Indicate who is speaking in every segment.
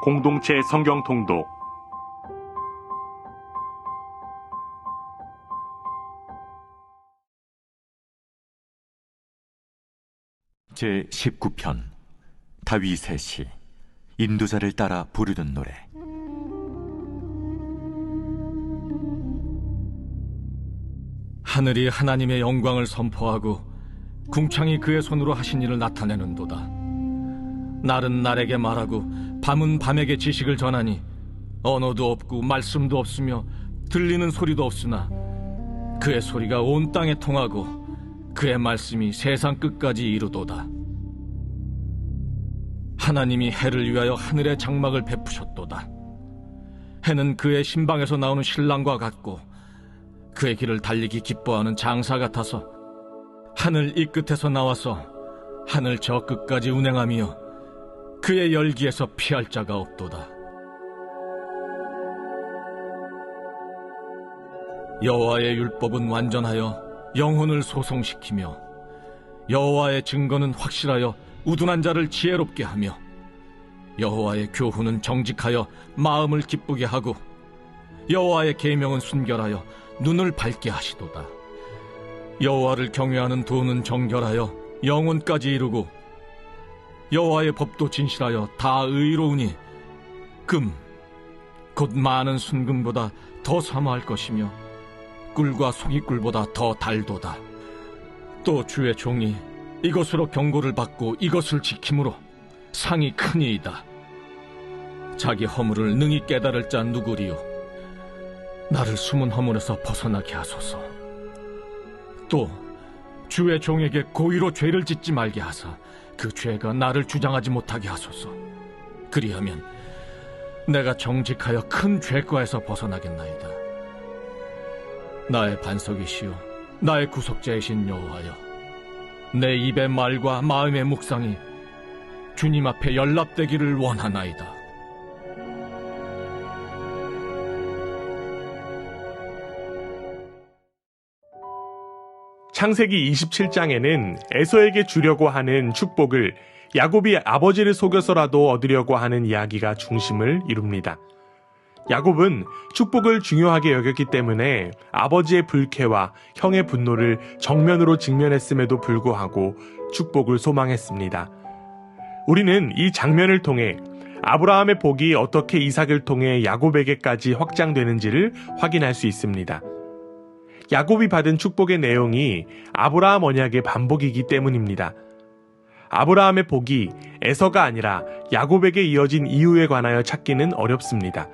Speaker 1: 공동체 성경 통독 제19편 다윗의 시 인도자를 따라 부르는 노래.
Speaker 2: 하늘이 하나님의 영광을 선포하고 궁창이 그의 손으로 하신 일을 나타내는도다. 날은 날에게 말하고 밤은 밤에게 지식을 전하니 언어도 없고 말씀도 없으며 들리는 소리도 없으나 그의 소리가 온 땅에 통하고 그의 말씀이 세상 끝까지 이르도다. 하나님이 해를 위하여 하늘의 장막을 베푸셨도다. 해는 그의 신방에서 나오는 신랑과 같고 그의 길을 달리기 기뻐하는 장사 같아서 하늘 이 끝에서 나와서 하늘 저 끝까지 운행하며 그의 열기에서 피할 자가 없도다. 여호와의 율법은 완전하여 영혼을 소송시키며 여호와의 증거는 확실하여 우둔한 자를 지혜롭게 하며 여호와의 교훈은 정직하여 마음을 기쁘게 하고 여호와의 계명은 순결하여 눈을 밝게 하시도다. 여호와를 경외하는 도는 정결하여 영혼까지 이루고 여호와의 법도 진실하여 다 의로우니 금 곧 많은 순금보다 더 사모할 것이며 꿀과 송이꿀보다 더 달도다. 또 주의 종이 이것으로 경고를 받고 이것을 지킴으로 상이 크니이다. 자기 허물을 능히 깨달을 자 누구리요? 나를 숨은 허물에서 벗어나게 하소서. 또 주의 종에게 고의로 죄를 짓지 말게 하사 그 죄가 나를 주장하지 못하게 하소서. 그리하면 내가 정직하여 큰 죄과에서 벗어나겠나이다. 나의 반석이시여 나의 구속자이신 여호와여, 내 입의 말과 마음의 묵상이 주님 앞에 연락되기를 원하나이다.
Speaker 1: 창세기 27장에는 에서에게 주려고 하는 축복을 야곱이 아버지를 속여서라도 얻으려고 하는 이야기가 중심을 이룹니다. 야곱은 축복을 중요하게 여겼기 때문에 아버지의 불쾌와 형의 분노를 정면으로 직면했음에도 불구하고 축복을 소망했습니다. 우리는 이 장면을 통해 아브라함의 복이 어떻게 이삭을 통해 야곱에게까지 확장되는지를 확인할 수 있습니다. 야곱이 받은 축복의 내용이 아브라함 언약의 반복이기 때문입니다. 아브라함의 복이 에서가 아니라 야곱에게 이어진 이유에 관하여 찾기는 어렵습니다.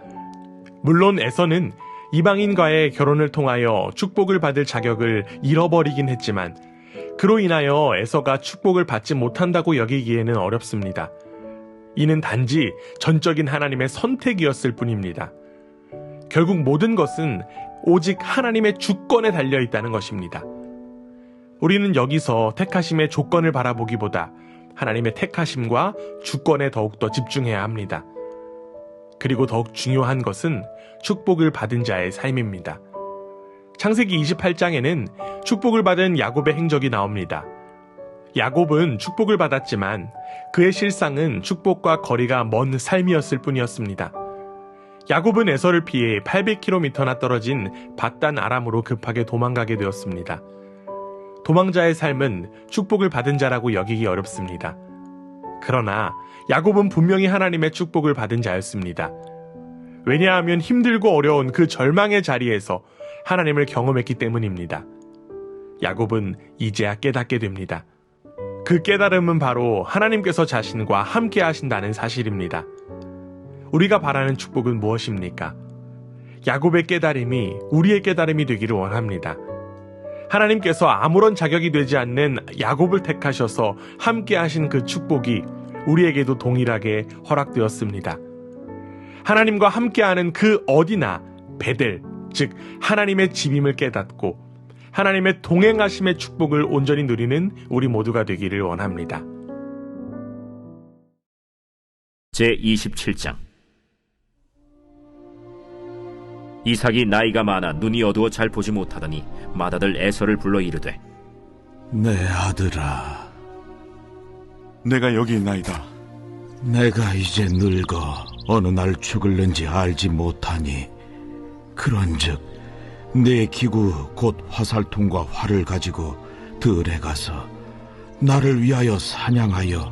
Speaker 1: 물론 에서는 이방인과의 결혼을 통하여 축복을 받을 자격을 잃어버리긴 했지만 그로 인하여 에서가 축복을 받지 못한다고 여기기에는 어렵습니다. 이는 단지 전적인 하나님의 선택이었을 뿐입니다. 결국 모든 것은 오직 하나님의 주권에 달려있다는 것입니다. 우리는 여기서 택하심의 조건을 바라보기보다 하나님의 택하심과 주권에 더욱더 집중해야 합니다. 그리고 더욱 중요한 것은 축복을 받은 자의 삶입니다. 창세기 28장에는 축복을 받은 야곱의 행적이 나옵니다. 야곱은 축복을 받았지만 그의 실상은 축복과 거리가 먼 삶이었을 뿐이었습니다. 야곱은 에서를 피해 800km나 떨어진 밧단 아람으로 급하게 도망가게 되었습니다. 도망자의 삶은 축복을 받은 자라고 여기기 어렵습니다. 그러나 야곱은 분명히 하나님의 축복을 받은 자였습니다. 왜냐하면 힘들고 어려운 그 절망의 자리에서 하나님을 경험했기 때문입니다. 야곱은 이제야 깨닫게 됩니다. 그 깨달음은 바로 하나님께서 자신과 함께 하신다는 사실입니다. 우리가 바라는 축복은 무엇입니까? 야곱의 깨달음이 우리의 깨달음이 되기를 원합니다. 하나님께서 아무런 자격이 되지 않는 야곱을 택하셔서 함께 하신 그 축복이 우리에게도 동일하게 허락되었습니다. 하나님과 함께하는 그 어디나 베델, 즉 하나님의 집임을 깨닫고 하나님의 동행하심의 축복을 온전히 누리는 우리 모두가 되기를 원합니다.
Speaker 3: 제27장 이삭이 나이가 많아 눈이 어두워 잘 보지 못하더니 맏아들 에서를 불러 이르되
Speaker 4: 내 아들아,
Speaker 5: 내가 여기 있나이다.
Speaker 4: 내가 이제 늙어 어느 날 죽을는지 알지 못하니 그런즉 내 기구 곧 화살통과 활을 가지고 들에 가서 나를 위하여 사냥하여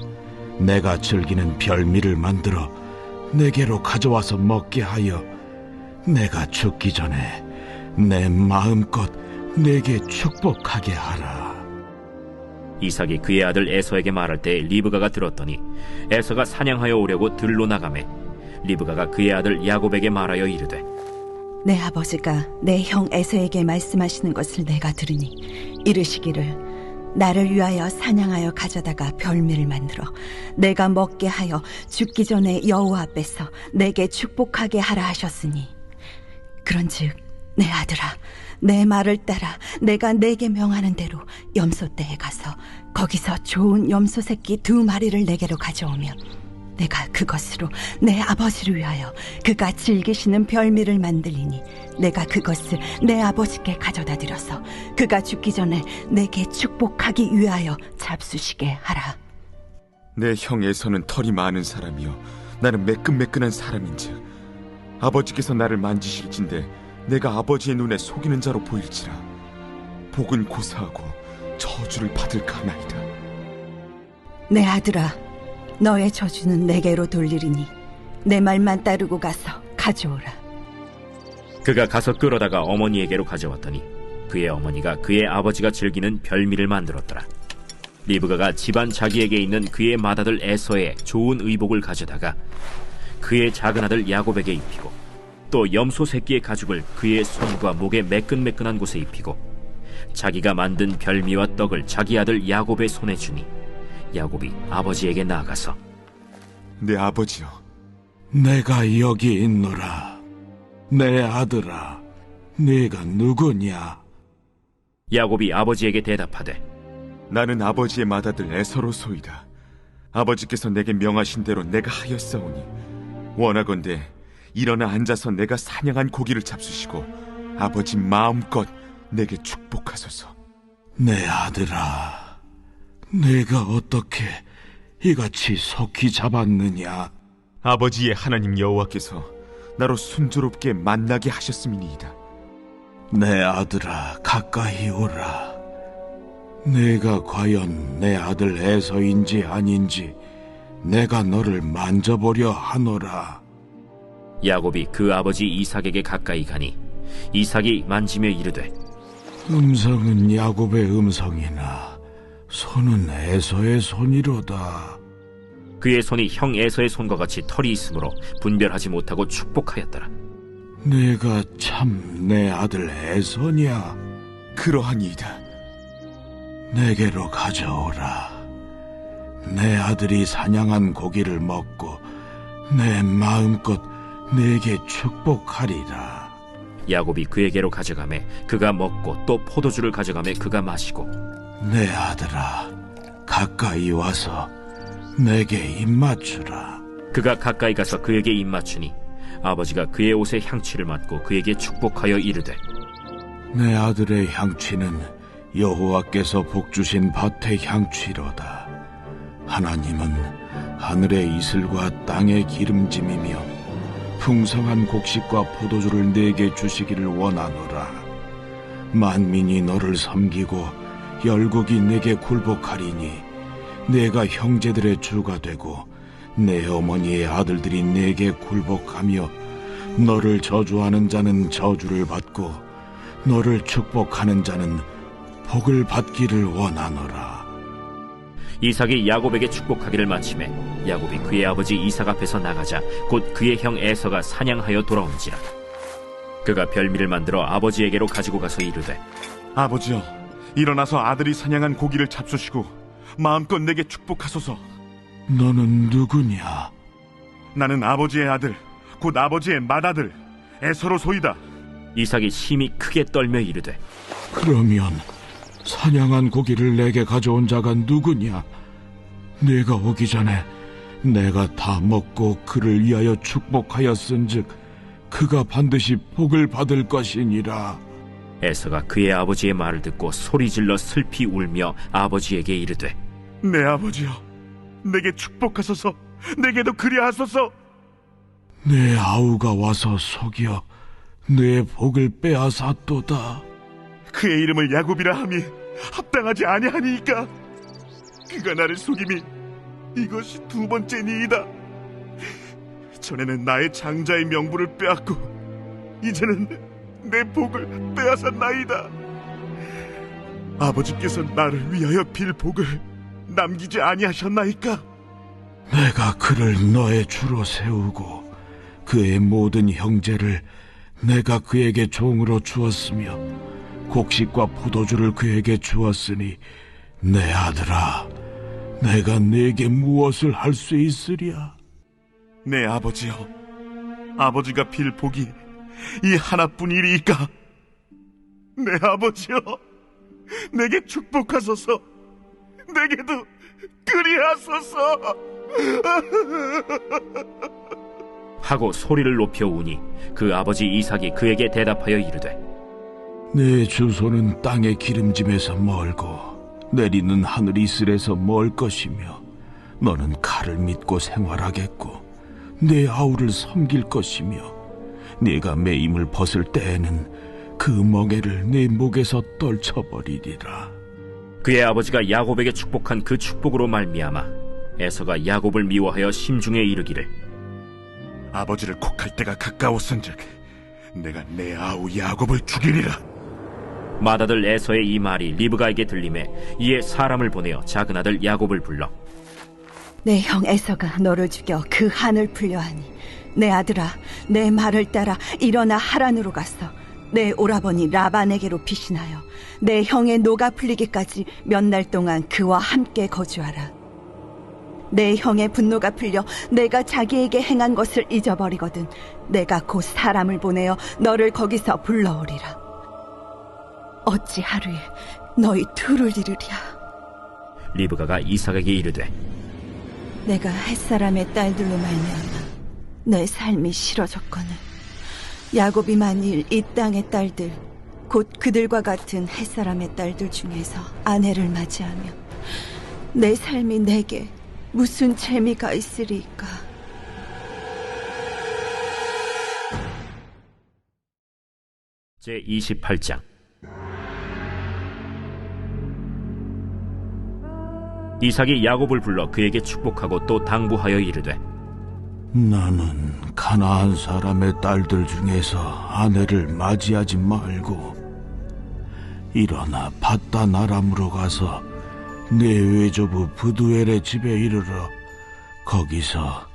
Speaker 4: 내가 즐기는 별미를 만들어 내게로 가져와서 먹게 하여 내가 죽기 전에 내 마음껏 내게 축복하게 하라.
Speaker 3: 이삭이 그의 아들 에서에게 말할 때 리브가가 들었더니 에서가 사냥하여 오려고 들로 나가매 리브가가 그의 아들 야곱에게 말하여 이르되
Speaker 5: 내 아버지가 내 형 에서에게 말씀하시는 것을 내가 들으니 이르시기를 나를 위하여 사냥하여 가져다가 별미를 만들어 내가 먹게 하여 죽기 전에 여호와 앞에서 내게 축복하게 하라 하셨으니 그런즉 내 아들아 내 말을 따라 내가 내게 명하는 대로 염소떼에 가서 거기서 좋은 염소 새끼 2마리를 내게로 가져오면 내가 그것으로 내 아버지를 위하여 그가 즐기시는 별미를 만들리니 내가 그것을 내 아버지께 가져다 드려서 그가 죽기 전에 내게 축복하기 위하여 잡수시게 하라.
Speaker 6: 내 형 에서는 털이 많은 사람이요 나는 매끈매끈한 사람인즉 아버지께서 나를 만지실진데 내가 아버지의 눈에 속이는 자로 보일지라 복은 고사하고 저주를 받을까 하나이다.
Speaker 5: 내 아들아 너의 저주는 내게로 돌리리니 내 말만 따르고 가서 가져오라.
Speaker 3: 그가 가서 끌어다가 어머니에게로 가져왔더니 그의 어머니가 그의 아버지가 즐기는 별미를 만들었더라. 리브가가 집안 자기에게 있는 그의 맏아들 에서의 좋은 의복을 가져다가 그의 작은 아들 야곱에게 입히고 또 염소 새끼의 가죽을 그의 손과 목에 매끈매끈한 곳에 입히고 자기가 만든 별미와 떡을 자기 아들 야곱의 손에 주니 야곱이 아버지에게 나아가서
Speaker 6: 내 아버지여
Speaker 4: 내가 여기 있노라. 내 아들아, 네가 누구냐?
Speaker 3: 야곱이 아버지에게 대답하되
Speaker 6: 나는 아버지의 맏아들 에서로소이다. 아버지께서 내게 명하신 대로 내가 하였사오니 원하건대 일어나 앉아서 내가 사냥한 고기를 잡수시고 아버지 마음껏 내게 축복하소서.
Speaker 4: 내 아들아, 내가 어떻게 이같이 속히 잡았느냐?
Speaker 6: 아버지의 하나님 여호와께서 나로 순조롭게 만나게 하셨음이니이다.
Speaker 4: 내 아들아, 가까이 오라. 내가 과연 내 아들 에서인지 아닌지 내가 너를 만져보려 하노라.
Speaker 3: 야곱이 그 아버지 이삭에게 가까이 가니 이삭이 만지며 이르되
Speaker 4: 음성은 야곱의 음성이나 손은 에서의 손이로다.
Speaker 3: 그의 손이 형 에서의 손과 같이 털이 있으므로 분별하지 못하고 축복하였더라.
Speaker 4: 내가 참 내 아들 에서냐?
Speaker 6: 그러하니이다.
Speaker 4: 내게로 가져오라. 내 아들이 사냥한 고기를 먹고 내 마음껏 내게 축복하리라.
Speaker 3: 야곱이 그에게로 가져가매 그가 먹고 또 포도주를 가져가매 그가 마시고
Speaker 4: 내 아들아, 가까이 와서 내게 입맞추라.
Speaker 3: 그가 가까이 가서 그에게 입맞추니 아버지가 그의 옷에 향취를 맡고 그에게 축복하여 이르되
Speaker 4: 내 아들의 향취는 여호와께서 복주신 밭의 향취로다. 하나님은 하늘의 이슬과 땅의 기름짐이며 풍성한 곡식과 포도주를 내게 주시기를 원하노라. 만민이 너를 섬기고 열국이 내게 굴복하리니 내가 형제들의 주가 되고 내 어머니의 아들들이 내게 굴복하며 너를 저주하는 자는 저주를 받고 너를 축복하는 자는 복을 받기를 원하노라.
Speaker 3: 이삭이 야곱에게 축복하기를 마치매 야곱이 그의 아버지 이삭 앞에서 나가자 곧 그의 형 에서가 사냥하여 돌아온지라. 그가 별미를 만들어 아버지에게로 가지고 가서 이르되
Speaker 6: 아버지여, 일어나서 아들이 사냥한 고기를 잡수시고 마음껏 내게 축복하소서.
Speaker 4: 너는 누구냐?
Speaker 6: 나는 아버지의 아들, 곧 아버지의 맏아들 에서로소이다.
Speaker 3: 이삭이 심히 크게 떨며 이르되
Speaker 4: 그러면 사냥한 고기를 내게 가져온 자가 누구냐? 내가 오기 전에 내가 다 먹고 그를 위하여 축복하였은즉 그가 반드시 복을 받을 것이니라.
Speaker 3: 에서가 그의 아버지의 말을 듣고 소리질러 슬피 울며 아버지에게 이르되
Speaker 6: 내 아버지여, 내게 축복하소서. 내게도 그리하소서.
Speaker 4: 내 아우가 와서 속여 내 복을 빼앗았도다.
Speaker 6: 그의 이름을 야곱이라 함이 합당하지 아니하니이까 그가 나를 속임이 이것이 두 번째니이다. 전에는 나의 장자의 명분을 빼앗고 이제는 내 복을 빼앗았나이다. 아버지께서 나를 위하여 빌 복을 남기지 아니하셨나이까?
Speaker 4: 내가 그를 너의 주로 세우고 그의 모든 형제를 내가 그에게 종으로 주었으며 곡식과 포도주를 그에게 주었으니 내 아들아, 내가 네게 무엇을 할 수 있으랴?
Speaker 6: 내 아버지여, 아버지가 빌 복이 이 하나뿐이리이까? 내 아버지여, 내게 축복하소서. 내게도 그리하소서.
Speaker 3: 하고 소리를 높여 우니 그 아버지 이삭이 그에게 대답하여 이르되
Speaker 4: 내 주소는 땅의 기름짐에서 멀고 내리는 하늘 이슬에서 멀 것이며 너는 칼을 믿고 생활하겠고 내 아우를 섬길 것이며 네가 매임을 벗을 때에는 그 멍에를 내 목에서 떨쳐버리리라.
Speaker 3: 그의 아버지가 야곱에게 축복한 그 축복으로 말미암아 에서가 야곱을 미워하여 심중에 이르기를
Speaker 6: 아버지를 곡할 때가 가까웠은즉 내가 내 아우 야곱을 죽이리라.
Speaker 3: 맏아들 에서의 이 말이 리브가에게 들리매 이에 사람을 보내어 작은 아들 야곱을 불러
Speaker 5: 내 형 에서가 너를 죽여 그 한을 풀려하니 내 아들아, 내 말을 따라 일어나 하란으로 가서 내 오라버니 라반에게로 피신하여 내 형의 노가 풀리기까지 몇 날 동안 그와 함께 거주하라. 내 형의 분노가 풀려 내가 자기에게 행한 것을 잊어버리거든 내가 곧 사람을 보내어 너를 거기서 불러오리라. 어찌 하루에 너희 둘을 이루랴.
Speaker 3: 리브가가 이삭에게 이르되
Speaker 5: 내가 햇사람의 딸들로 말미암아 내 삶이 싫어졌거늘 야곱이 만일 이 땅의 딸들 곧 그들과 같은 햇사람의 딸들 중에서 아내를 맞이하며 내 삶이 내게 무슨 재미가 있으리까.
Speaker 3: 제28장 이삭이 야곱을 불러 그에게 축복하고 또 당부하여 이르되
Speaker 4: 나는 가나안 사람의 딸들 중에서 아내를 맞이하지 말고 일어나 밧단 아람으로 가서 내 외조부 부두엘의 집에 이르러 거기서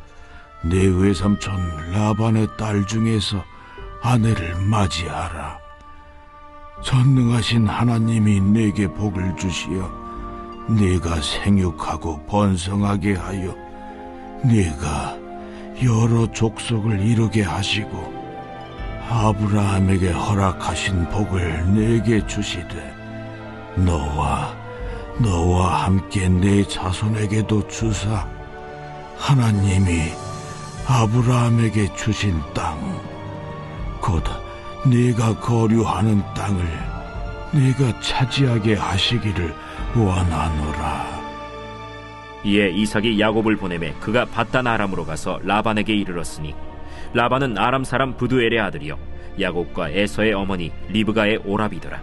Speaker 4: 내 외삼촌 라반의 딸 중에서 아내를 맞이하라. 전능하신 하나님이 내게 복을 주시어 네가 생육하고 번성하게 하여 네가 여러 족속을 이루게 하시고 아브라함에게 허락하신 복을 내게 주시되 너와 함께 내 자손에게도 주사 하나님이 아브라함에게 주신 땅 곧 네가 거류하는 땅을 네가 차지하게 하시기를 원하노라.
Speaker 3: 이에 이삭이 야곱을 보내매 그가 밧단 아람으로 가서 라반에게 이르렀으니 라반은 아람 사람 부두엘의 아들이요 야곱과 에서의 어머니 리브가의 오라비더라.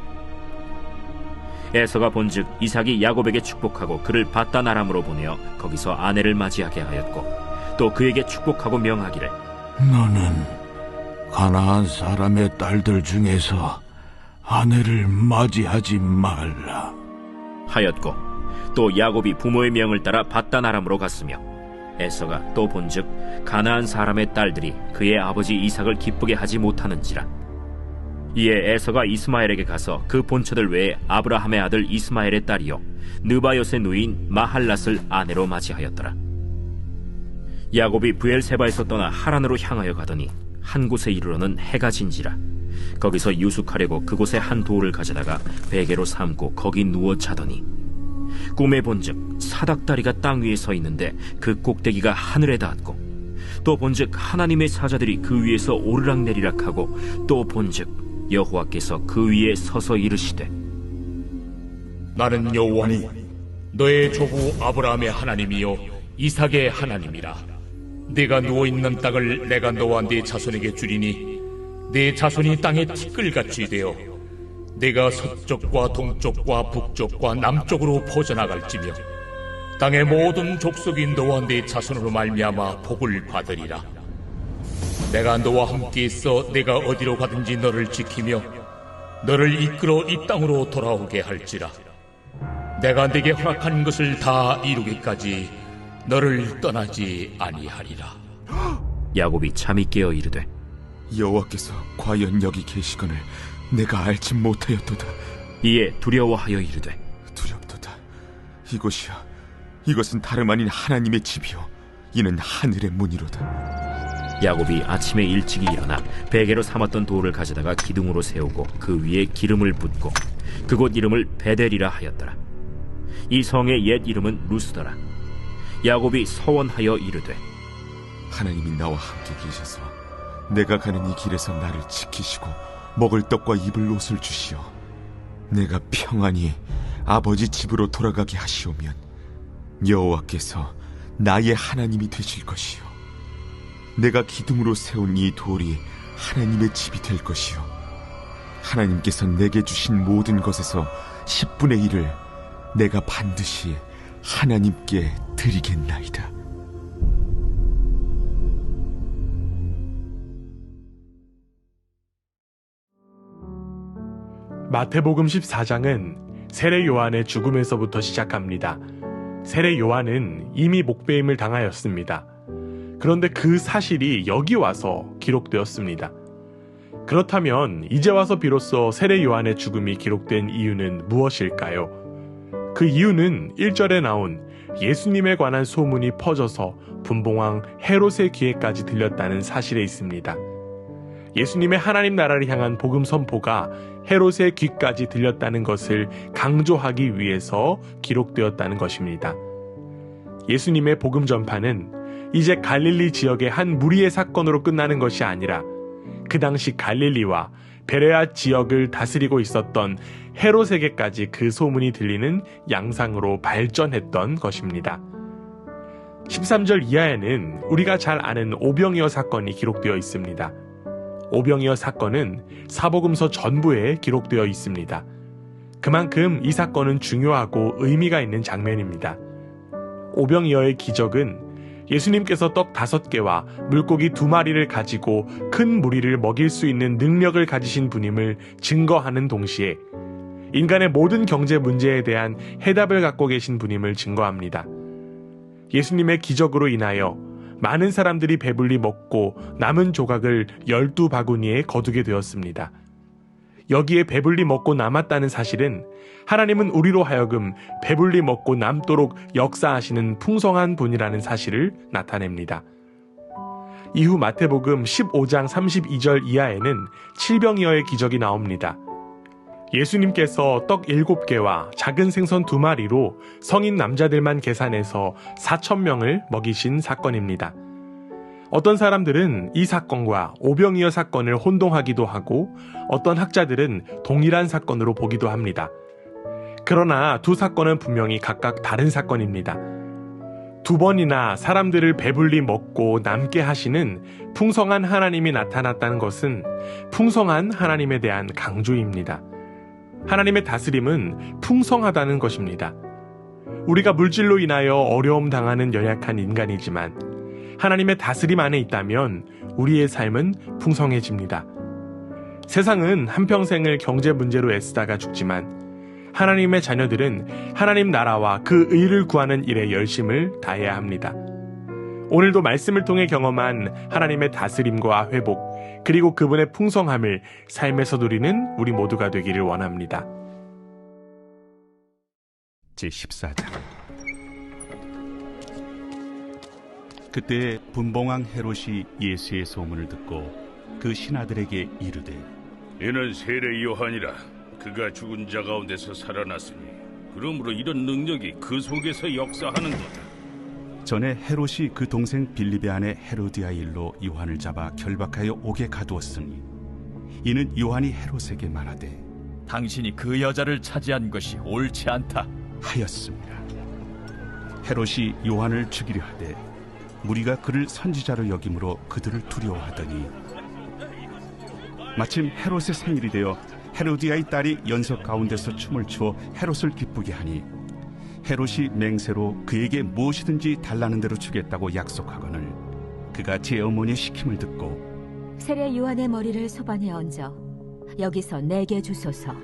Speaker 3: 에서가 본즉 이삭이 야곱에게 축복하고 그를 밧단 아람으로 보내어 거기서 아내를 맞이하게 하였고 또 그에게 축복하고 명하기를
Speaker 4: 너는 가나안 사람의 딸들 중에서 아내를 맞이하지 말라
Speaker 3: 하였고 또 야곱이 부모의 명을 따라 밧단 아람으로 갔으며 에서가 또 본즉 가나안 사람의 딸들이 그의 아버지 이삭을 기쁘게 하지 못하는지라. 이에 에서가 이스마엘에게 가서 그 본처들 외에 아브라함의 아들 이스마엘의 딸이요 느바요의 누인 마할랏을 아내로 맞이하였더라. 야곱이 브엘세바에서 떠나 하란으로 향하여 가더니 한 곳에 이르러는 해가 진지라. 거기서 유숙하려고 그곳에 한 돌을 가져다가 베개로 삼고 거기 누워 자더니 꿈에 본즉 사닥다리가 땅 위에 서 있는데 그 꼭대기가 하늘에 닿았고 또 본즉 하나님의 사자들이 그 위에서 오르락내리락 하고 또 본즉 여호와께서 그 위에 서서 이르시되
Speaker 7: 나는 여호와니 너의 조부 아브라함의 하나님이요 이삭의 하나님이라. 네가 누워있는 땅을 내가 너와 네 자손에게 주리니 네 자손이 땅에 티끌같이 되어 네가 서쪽과 동쪽과 북쪽과 남쪽으로 퍼져나갈지며 땅의 모든 족속이 너와 네 자손으로 말미암아 복을 받으리라. 내가 너와 함께 있어 내가 어디로 가든지 너를 지키며 너를 이끌어 이 땅으로 돌아오게 할지라. 내가 네게 허락한 것을 다 이루기까지 너를 떠나지 아니하리라.
Speaker 3: 야곱이 잠이 깨어 이르되
Speaker 6: 여호와께서 과연 여기 계시거늘 내가 알지 못하였도다.
Speaker 3: 이에 두려워하여 이르되
Speaker 6: 두렵도다. 이곳이야, 이것은 다름 아닌 하나님의 집이요 이는 하늘의 문이로다.
Speaker 3: 야곱이 아침에 일찍이 일어나 베개로 삼았던 돌을 가져다가 기둥으로 세우고 그 위에 기름을 붓고 그곳 이름을 베델이라 하였더라. 이 성의 옛 이름은 루스더라. 야곱이 서원하여 이르되
Speaker 6: 하나님이 나와 함께 계셔서 내가 가는 이 길에서 나를 지키시고 먹을 떡과 입을 옷을 주시어 내가 평안히 아버지 집으로 돌아가게 하시오면 여호와께서 나의 하나님이 되실 것이요 내가 기둥으로 세운 이 돌이 하나님의 집이 될 것이요 하나님께서 내게 주신 모든 것에서 10분의 1을 내가 반드시 하나님께 드리겠나이다.
Speaker 1: 마태복음 14장은 세례 요한의 죽음에서부터 시작합니다. 세례 요한은 이미 목배임을 당하였습니다. 그런데 그 사실이 여기 와서 기록되었습니다. 그렇다면 이제 와서 비로소 세례 요한의 죽음이 기록된 이유는 무엇일까요? 그 이유는 1절에 나온 예수님에 관한 소문이 퍼져서 분봉왕 헤롯의 귀에까지 들렸다는 사실에 있습니다. 예수님의 하나님 나라를 향한 복음 선포가 헤롯의 귀까지 들렸다는 것을 강조하기 위해서 기록되었다는 것입니다. 예수님의 복음 전파는 이제 갈릴리 지역의 한 무리의 사건으로 끝나는 것이 아니라 그 당시 갈릴리와 베레아 지역을 다스리고 있었던 헤롯에게까지 그 소문이 들리는 양상으로 발전했던 것입니다. 13절 이하에는 우리가 잘 아는 오병이어 사건이 기록되어 있습니다. 오병이어 사건은 사복음서 전부에 기록되어 있습니다. 그만큼 이 사건은 중요하고 의미가 있는 장면입니다. 오병이어의 기적은 예수님께서 떡 5개와 물고기 2마리를 가지고 큰 무리를 먹일 수 있는 능력을 가지신 분임을 증거하는 동시에 인간의 모든 경제 문제에 대한 해답을 갖고 계신 분임을 증거합니다. 예수님의 기적으로 인하여 많은 사람들이 배불리 먹고 남은 조각을 12바구니에 거두게 되었습니다. 여기에 배불리 먹고 남았다는 사실은 하나님은 우리로 하여금 배불리 먹고 남도록 역사하시는 풍성한 분이라는 사실을 나타냅니다. 이후 마태복음 15장 32절 이하에는 칠병이어의 기적이 나옵니다. 예수님께서 떡 7개와 작은 생선 2마리로 성인 남자들만 계산해서 4,000명을 먹이신 사건입니다. 어떤 사람들은 이 사건과 오병이어 사건을 혼동하기도 하고 어떤 학자들은 동일한 사건으로 보기도 합니다. 그러나 두 사건은 분명히 각각 다른 사건입니다. 2번이나 사람들을 배불리 먹고 남게 하시는 풍성한 하나님이 나타났다는 것은 풍성한 하나님에 대한 강조입니다. 하나님의 다스림은 풍성하다는 것입니다. 우리가 물질로 인하여 어려움 당하는 연약한 인간이지만 하나님의 다스림 안에 있다면 우리의 삶은 풍성해집니다. 세상은 한평생을 경제 문제로 애쓰다가 죽지만 하나님의 자녀들은 하나님 나라와 그 의를 구하는 일에 열심을 다해야 합니다. 오늘도 말씀을 통해 경험한 하나님의 다스림과 회복, 그리고 그분의 풍성함을 삶에서 누리는 우리 모두가 되기를 원합니다.
Speaker 8: 제14장. 그때 분봉왕 헤롯이 예수의 소문을 듣고 그 신하들에게 이르되
Speaker 9: 이는 세례 요한이라. 그가 죽은 자 가운데서 살아났으니 그러므로 이런 능력이 그 속에서 역사하는도다.
Speaker 8: 전에 헤롯이 그 동생 빌립의 아내 헤로디아 일로 요한을 잡아 결박하여 옥에 가두었으니 이는 요한이 헤롯에게 말하되
Speaker 2: 당신이 그 여자를 차지한 것이 옳지 않다
Speaker 8: 하였습니다. 헤롯이 요한을 죽이려 하되 무리가 그를 선지자로 여김으로 그들을 두려워하더니 마침 헤롯의 생일이 되어 헤로디아의 딸이 연석 가운데서 춤을 추어 헤롯을 기쁘게 하니 헤롯이 맹세로 그에게 무엇이든지 달라는 대로 주겠다고 약속하거늘 그가 제 어머니의 시킴을 듣고
Speaker 10: 세례 요한의 머리를 소반에 얹어 여기서 내게 주소서.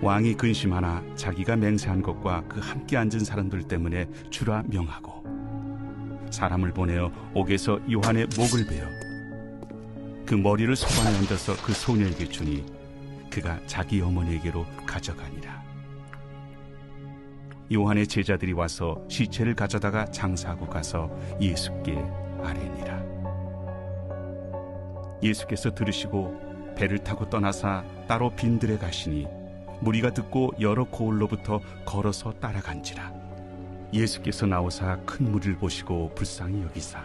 Speaker 8: 왕이 근심하나 자기가 맹세한 것과 그 함께 앉은 사람들 때문에 주라 명하고 사람을 보내어 옥에서 요한의 목을 베어 그 머리를 소반에 얹어서 그 소녀에게 주니 그가 자기 어머니에게로 가져가니라. 요한의 제자들이 와서 시체를 가져다가 장사하고 가서 예수께 아뢰니라. 예수께서 들으시고 배를 타고 떠나사 따로 빈들에 가시니 무리가 듣고 여러 고을로부터 걸어서 따라간지라. 예수께서 나오사 큰 무리를 보시고 불쌍히 여기사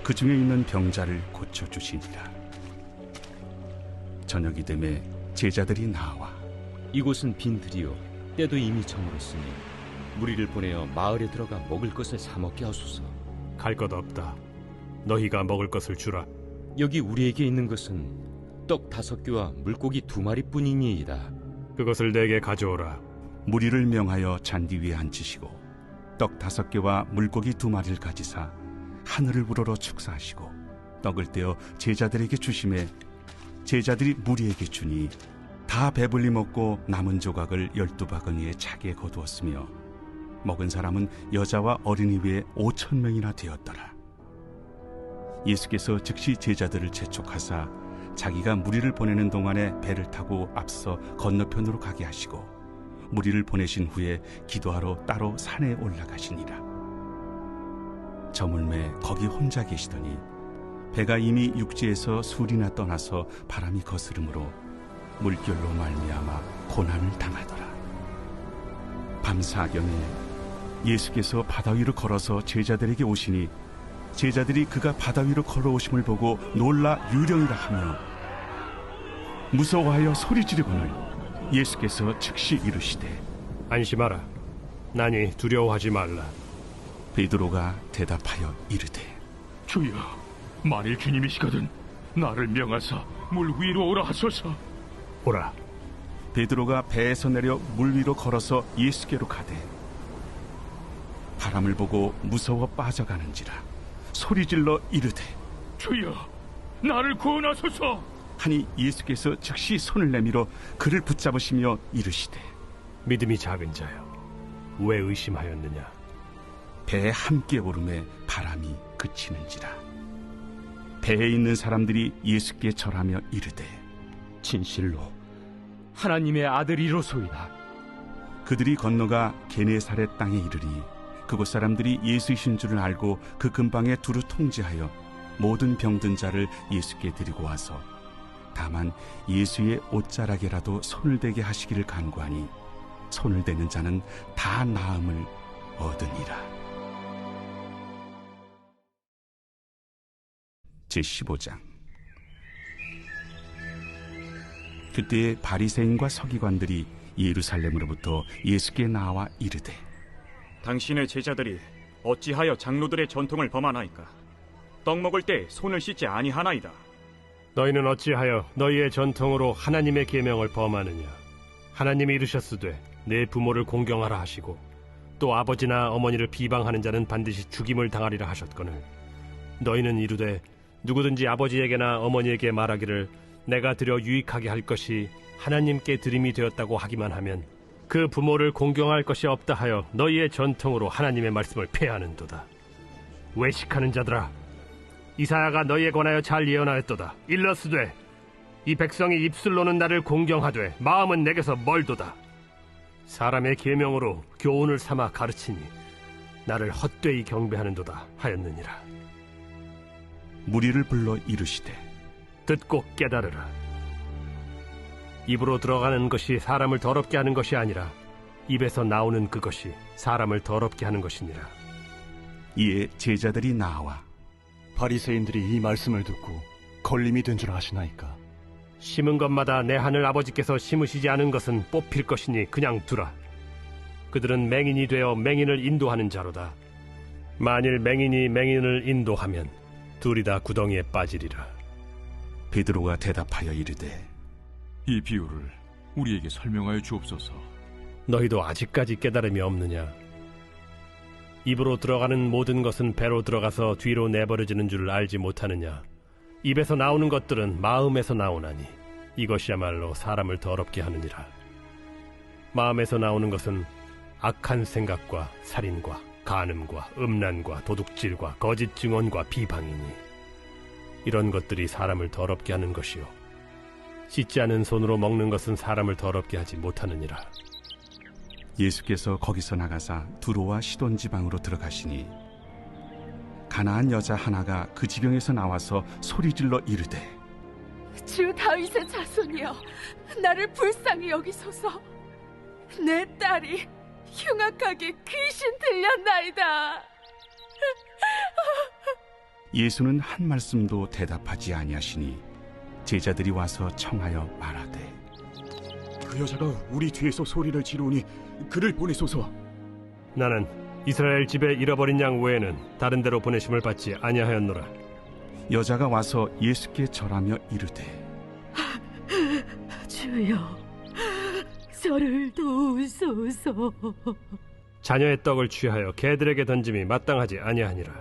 Speaker 8: 그 중에 있는 병자를 고쳐주시니라. 저녁이 되매 제자들이 나와
Speaker 11: 이곳은 빈들이요 때도 이미 저물었으니 무리를 보내어 마을에 들어가 먹을 것을 사 먹게 하소서.
Speaker 12: 갈 것 없다. 너희가 먹을 것을 주라.
Speaker 11: 여기 우리에게 있는 것은 떡 5개와 물고기 2마리뿐이니이다.
Speaker 12: 그것을 내게 가져오라.
Speaker 8: 무리를 명하여 잔디 위에 앉히시고 떡 5개와 물고기 2마리를 가지사 하늘을 우러러 축사하시고 떡을 떼어 제자들에게 주시매 제자들이 무리에게 주니 다 배불리 먹고 남은 조각을 12바구니에 차게 거두었으며 먹은 사람은 여자와 어린이 외에 5,000명이나 되었더라. 예수께서 즉시 제자들을 재촉하사 자기가 무리를 보내는 동안에 배를 타고 앞서 건너편으로 가게 하시고 무리를 보내신 후에 기도하러 따로 산에 올라가시니라. 저물매 거기 혼자 계시더니 배가 이미 육지에서 술이나 떠나서 바람이 거스름으로 물결로 말미암아 고난을 당하더라. 밤사경에 예수께서 바다 위로 걸어서 제자들에게 오시니 제자들이 그가 바다 위로 걸어오심을 보고 놀라 유령이라 하며 무서워하여 소리 지르거늘 예수께서 즉시 이르시되
Speaker 12: 안심하라. 나니 두려워하지 말라.
Speaker 8: 베드로가 대답하여 이르되
Speaker 4: 주여, 만일 주님이시거든 나를 명하사 물 위로 오라 하소서.
Speaker 12: 오라.
Speaker 8: 베드로가 배에서 내려 물 위로 걸어서 예수께로 가되 바람을 보고 무서워 빠져가는지라 소리질러 이르되
Speaker 4: 주여, 나를 구원하소서.
Speaker 8: 하니 예수께서 즉시 손을 내밀어 그를 붙잡으시며 이르시되
Speaker 12: 믿음이 작은 자여, 왜 의심하였느냐.
Speaker 8: 배에 함께 오름에 바람이 그치는지라. 배에 있는 사람들이 예수께 절하며 이르되
Speaker 11: 진실로 하나님의 아들이로소이다.
Speaker 8: 그들이 건너가 게네사렛 땅에 이르리 그곳 사람들이 예수이신 줄을 알고 그 근방에 두루 통제하여 모든 병든 자를 예수께 드리고 와서 다만 예수의 옷자락에라도 손을 대게 하시기를 간구하니 손을 대는 자는 다 나음을 얻으니라. 제15장. 그때에 바리새인과 서기관들이 예루살렘으로부터 예수께 나와 이르되
Speaker 13: 당신의 제자들이 어찌하여 장로들의 전통을 범하나이까? 떡 먹을 때 손을 씻지 아니하나이다.
Speaker 12: 너희는 어찌하여 너희의 전통으로 하나님의 계명을 범하느냐. 하나님이 이르셨으되 내 부모를 공경하라 하시고 또 아버지나 어머니를 비방하는 자는 반드시 죽임을 당하리라 하셨거늘 너희는 이르되 누구든지 아버지에게나 어머니에게 말하기를 내가 드려 유익하게 할 것이 하나님께 드림이 되었다고 하기만 하면 그 부모를 공경할 것이 없다 하여 너희의 전통으로 하나님의 말씀을 폐하는도다. 외식하는 자들아, 이사야가 너희에 관하여 잘 예언하였도다. 일러스되 이 백성이 입술로는 나를 공경하되 마음은 내게서 멀도다. 사람의 계명으로 교훈을 삼아 가르치니 나를 헛되이 경배하는도다 하였느니라.
Speaker 8: 무리를 불러 이르시되
Speaker 12: 듣고 깨달으라. 입으로 들어가는 것이 사람을 더럽게 하는 것이 아니라 입에서 나오는 그것이 사람을 더럽게 하는 것이니라.
Speaker 8: 이에 제자들이 나와
Speaker 14: 바리새인들이 이 말씀을 듣고 걸림이 된 줄 아시나이까?
Speaker 12: 심은 것마다 내 하늘 아버지께서 심으시지 않은 것은 뽑힐 것이니 그냥 두라. 그들은 맹인이 되어 맹인을 인도하는 자로다. 만일 맹인이 맹인을 인도하면 둘이 다 구덩이에 빠지리라.
Speaker 8: 베드로가 대답하여 이르되
Speaker 4: 이 비유를 우리에게 설명하여 주옵소서.
Speaker 12: 너희도 아직까지 깨달음이 없느냐? 입으로 들어가는 모든 것은 배로 들어가서 뒤로 내버려지는 줄 알지 못하느냐? 입에서 나오는 것들은 마음에서 나오나니 이것이야말로 사람을 더럽게 하느니라. 마음에서 나오는 것은 악한 생각과 살인과 간음과 음란과 도둑질과 거짓 증언과 비방이니 이런 것들이 사람을 더럽게 하는 것이요 씻지 않은 손으로 먹는 것은 사람을 더럽게 하지 못하느니라.
Speaker 8: 예수께서 거기서 나가사 두로와 시돈 지방으로 들어가시니 가나안 여자 하나가 그 지경에서 나와서 소리질러 이르되
Speaker 15: 주 다윗의 자손이여 나를 불쌍히 여기소서. 내 딸이 흉악하게 귀신 들렸나이다.
Speaker 8: 예수는 한 말씀도 대답하지 아니하시니 제자들이 와서 청하여 말하되
Speaker 14: 그 여자가 우리 뒤에서 소리를 지르니 그를 보내소서.
Speaker 12: 나는 이스라엘 집에 잃어버린 양 외에는 다른 데로 보내심을 받지 아니하였노라.
Speaker 8: 여자가 와서 예수께 절하며 이르되
Speaker 15: 주여 저를 도우소서.
Speaker 12: 자녀의 떡을 취하여 개들에게 던짐이 마땅하지 아니하니라.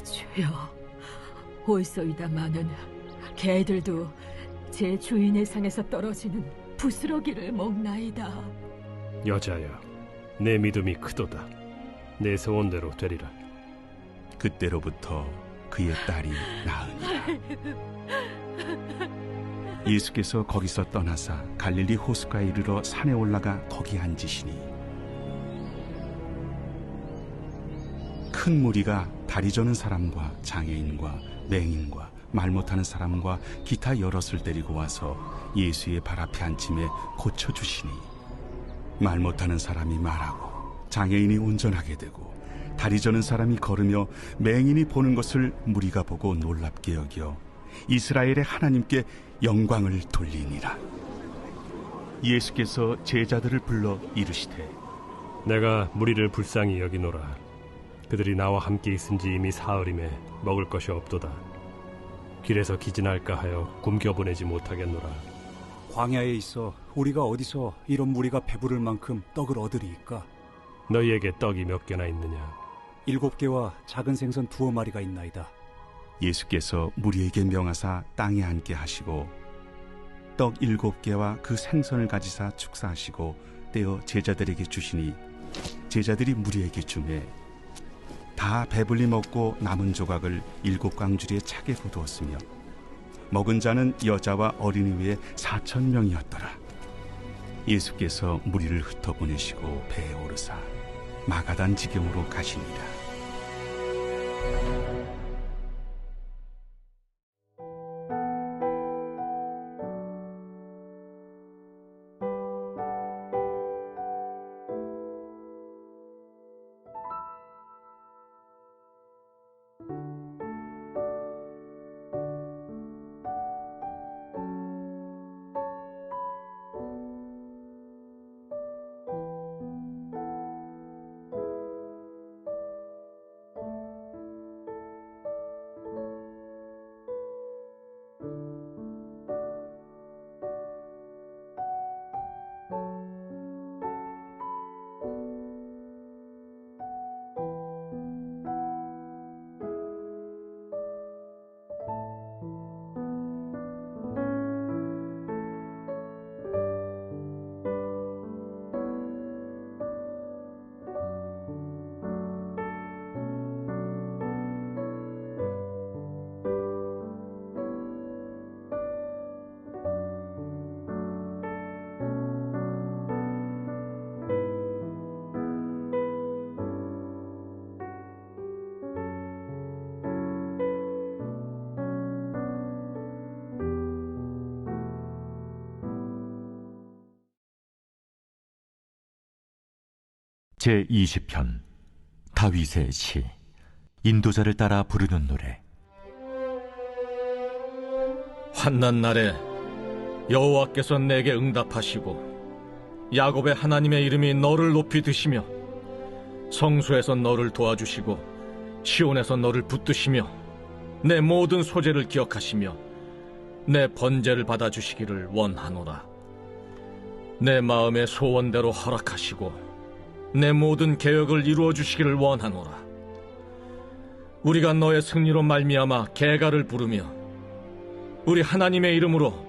Speaker 10: 주여, 옳소이다마는 개들도 제 주인의 상에서 떨어지는 부스러기를 먹나이다.
Speaker 12: 여자여, 내 믿음이 크도다. 내 소원대로 되리라.
Speaker 8: 그때로부터 그의 딸이 나으니라. 예수께서 거기서 떠나사 갈릴리 호수가에 이르러 산에 올라가 거기 앉으시니 큰 무리가 다리 저는 사람과 장애인과 맹인과 말 못하는 사람과 기타 여럿을 데리고 와서 예수의 발 앞에 앉힘에 고쳐주시니 말 못하는 사람이 말하고 장애인이 운전하게 되고 다리 저는 사람이 걸으며 맹인이 보는 것을 무리가 보고 놀랍게 여겨 이스라엘의 하나님께 영광을 돌리니라. 예수께서 제자들을 불러 이르시되
Speaker 12: 내가 무리를 불쌍히 여기노라. 그들이 나와 함께 있은지 이미 사흘임에 먹을 것이 없도다. 길에서 기진할까 하여 굶겨보내지 못하겠노라.
Speaker 16: 광야에 있어 우리가 어디서 이런 무리가 배부를 만큼 떡을 얻으리이까?
Speaker 12: 너희에게 떡이 몇 개나 있느냐?
Speaker 16: 7개와 작은 생선 2마리가 있나이다.
Speaker 8: 예수께서 무리에게 명하사 땅에 앉게 하시고 떡 7개와 그 생선을 가지사 축사하시고 떼어 제자들에게 주시니 제자들이 무리에게 주매 다 배불리 먹고 남은 조각을 7광주리에 차게 거두었으며 먹은 자는 여자와 어린이 외에 4,000명이었더라. 예수께서 무리를 흩어보내시고 배에 오르사 마가단 지경으로 가시니라.
Speaker 17: 제20편 다윗의 시. 인도자를 따라 부르는 노래.
Speaker 2: 환난 날에 여호와께서 내게 응답하시고 야곱의 하나님의 이름이 너를 높이 드시며 성소에서 너를 도와주시고 시온에서 너를 붙드시며 내 모든 소재를 기억하시며 내 번제를 받아주시기를 원하노라. 내 마음의 소원대로 허락하시고 내 모든 계획을 이루어 주시기를 원하노라. 우리가 너의 승리로 말미암아 계가를 부르며 우리 하나님의 이름으로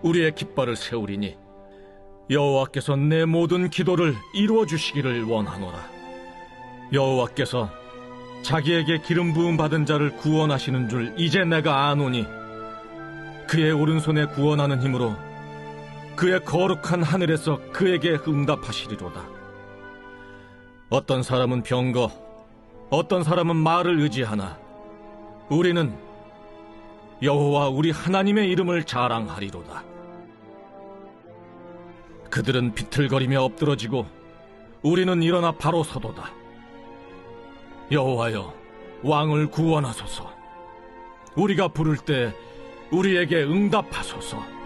Speaker 2: 우리의 깃발을 세우리니 여호와께서 내 모든 기도를 이루어 주시기를 원하노라. 여호와께서 자기에게 기름 부음 받은 자를 구원하시는 줄 이제 내가 아노니 그의 오른손에 구원하는 힘으로 그의 거룩한 하늘에서 그에게 응답하시리로다. 어떤 사람은 병거, 어떤 사람은 말을 의지하나 우리는 여호와 우리 하나님의 이름을 자랑하리로다. 그들은 비틀거리며 엎드러지고 우리는 일어나 바로 서도다. 여호와여, 왕을 구원하소서. 우리가 부를 때 우리에게 응답하소서.